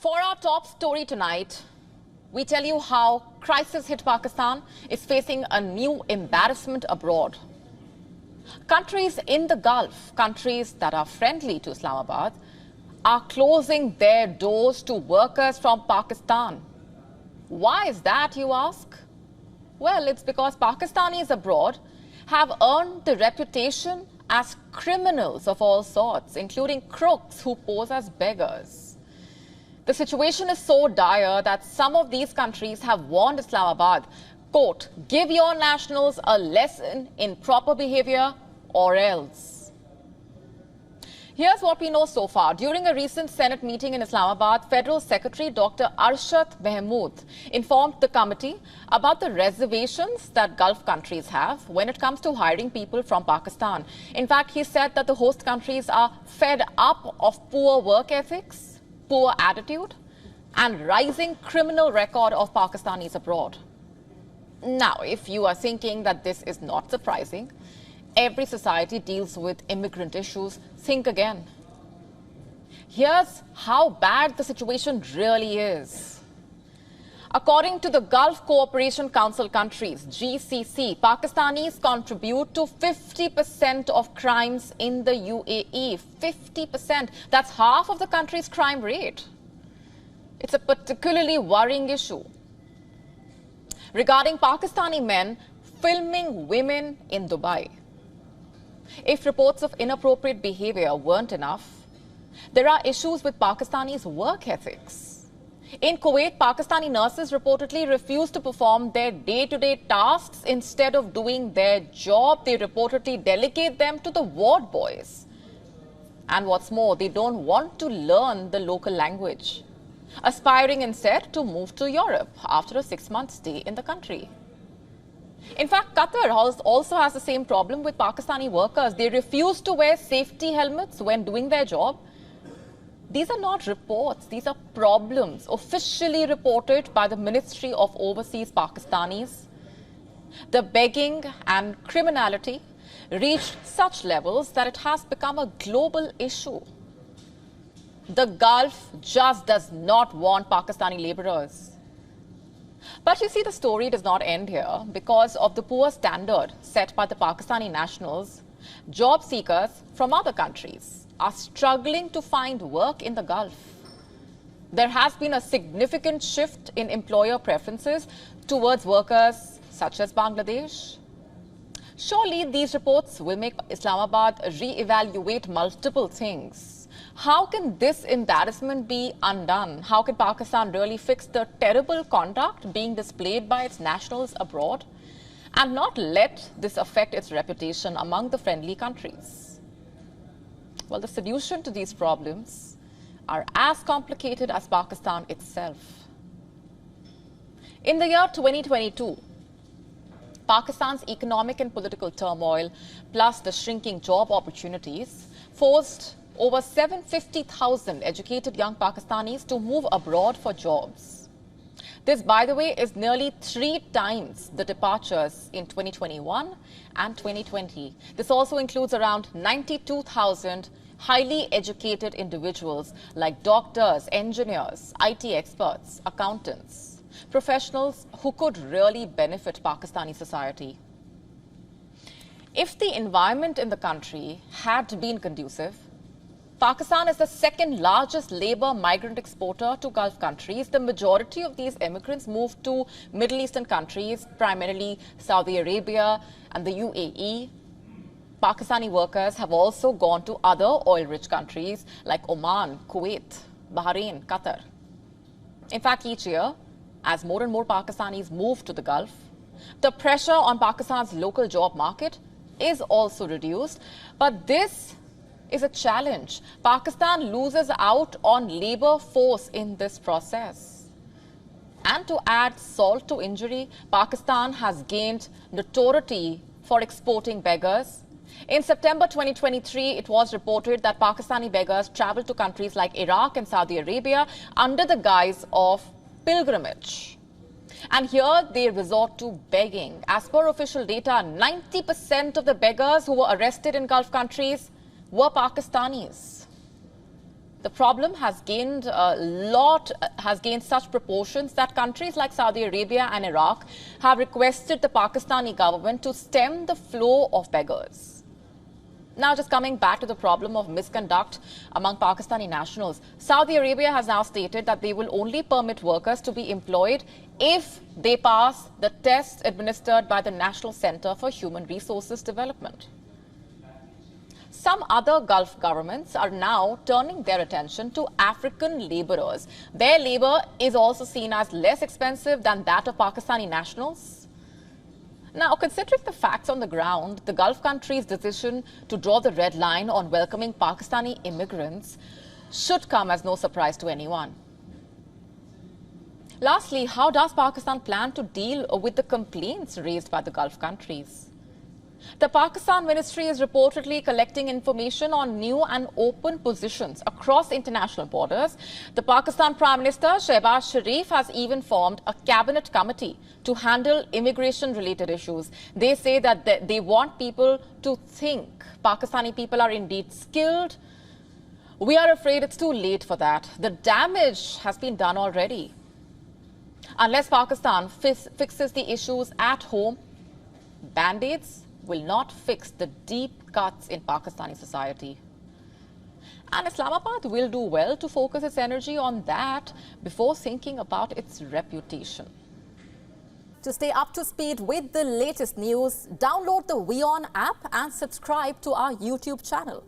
For our top story tonight, we tell you how crisis-hit Pakistan is facing a new embarrassment abroad. Countries in the Gulf, countries that are friendly to Islamabad, are closing their doors to workers from Pakistan. Why is that, you ask? Well, it's because Pakistanis abroad have earned the reputation as criminals of all sorts, including crooks who pose as beggars. The situation is so dire that some of these countries have warned Islamabad, quote, "Give your nationals a lesson in proper behaviour or else." Here's what we know so far. During a recent Senate meeting in Islamabad, Federal Secretary Dr. Arshad Mahmood informed the committee about the reservations that Gulf countries have when it comes to hiring people from Pakistan. In fact, he said that the host countries are fed up of poor work ethics, poor attitude, and rising criminal record of Pakistanis abroad. Now, if you are thinking that this is not surprising, every society deals with immigrant issues, think again. Here's how bad the situation really is. According to the Gulf Cooperation Council countries, GCC, Pakistanis contribute to 50% of crimes in the UAE. 50%. That's half of the country's crime rate. It's a particularly worrying issue. Regarding Pakistani men filming women in Dubai, if reports of inappropriate behaviour weren't enough, there are issues with Pakistanis' work ethics. In Kuwait, Pakistani nurses reportedly refuse to perform their day-to-day tasks. Instead of doing their job, they reportedly delegate them to the ward boys. And what's more, they don't want to learn the local language, aspiring instead to move to Europe after a 6-month stay in the country. In fact, Qatar also has the same problem with Pakistani workers. They refuse to wear safety helmets when doing their job. These are not reports, these are problems officially reported by the Ministry of Overseas Pakistanis. The begging and criminality reached such levels that it has become a global issue. The Gulf just does not want Pakistani labourers. But you see, the story does not end here. Because of the poor standard set by the Pakistani nationals, job seekers from other countries are struggling to find work in the Gulf. There has been a significant shift in employer preferences towards workers such as Bangladesh. Surely these reports will make Islamabad re-evaluate multiple things. How can this embarrassment be undone? How can Pakistan really fix the terrible conduct being displayed by its nationals abroad and not let this affect its reputation among the friendly countries? Well, the solution to these problems are as complicated as Pakistan itself. In the year 2022, Pakistan's economic and political turmoil, plus the shrinking job opportunities, forced over 750,000 educated young Pakistanis to move abroad for jobs. This, by the way, is nearly 3 times the departures in 2021 and 2020. This also includes around 92,000 highly educated individuals like doctors, engineers, IT experts, accountants, professionals who could really benefit Pakistani society. If the environment in the country had been conducive, Pakistan is the second largest labour migrant exporter to Gulf countries. The majority of these immigrants moved to Middle Eastern countries, primarily Saudi Arabia and the UAE. Pakistani workers have also gone to other oil-rich countries like Oman, Kuwait, Bahrain, Qatar. In fact, each year, as more and more Pakistanis move to the Gulf, the pressure on Pakistan's local job market is also reduced. But this is a challenge. Pakistan loses out on labour force in this process. And to add salt to injury, Pakistan has gained notoriety for exporting beggars. In September 2023, it was reported that Pakistani beggars traveled to countries like Iraq and Saudi Arabia under the guise of pilgrimage. And here they resort to begging. As per official data, 90% of the beggars who were arrested in Gulf countries were Pakistanis. The problem has gained such proportions that countries like Saudi Arabia and Iraq have requested the Pakistani government to stem the flow of beggars. Now, just coming back to the problem of misconduct among Pakistani nationals, Saudi Arabia has now stated that they will only permit workers to be employed if they pass the tests administered by the National Center for Human Resources Development. Some other Gulf governments are now turning their attention to African laborers. Their labor is also seen as less expensive than that of Pakistani nationals. Now, considering the facts on the ground, the Gulf countries' decision to draw the red line on welcoming Pakistani immigrants should come as no surprise to anyone. Lastly, how does Pakistan plan to deal with the complaints raised by the Gulf countries? The Pakistan ministry is reportedly collecting information on new and open positions across international borders. The Pakistan Prime Minister Shehbaz Sharif has even formed a cabinet committee to handle immigration-related issues. They say that they want people to think Pakistani people are indeed skilled. We are afraid it's too late for that. The damage has been done already. Unless Pakistan fixes the issues at home, band-aids will not fix the deep cuts in Pakistani society. And Islamabad will do well to focus its energy on that before thinking about its reputation. To stay up to speed with the latest news, download the WION app and subscribe to our YouTube channel.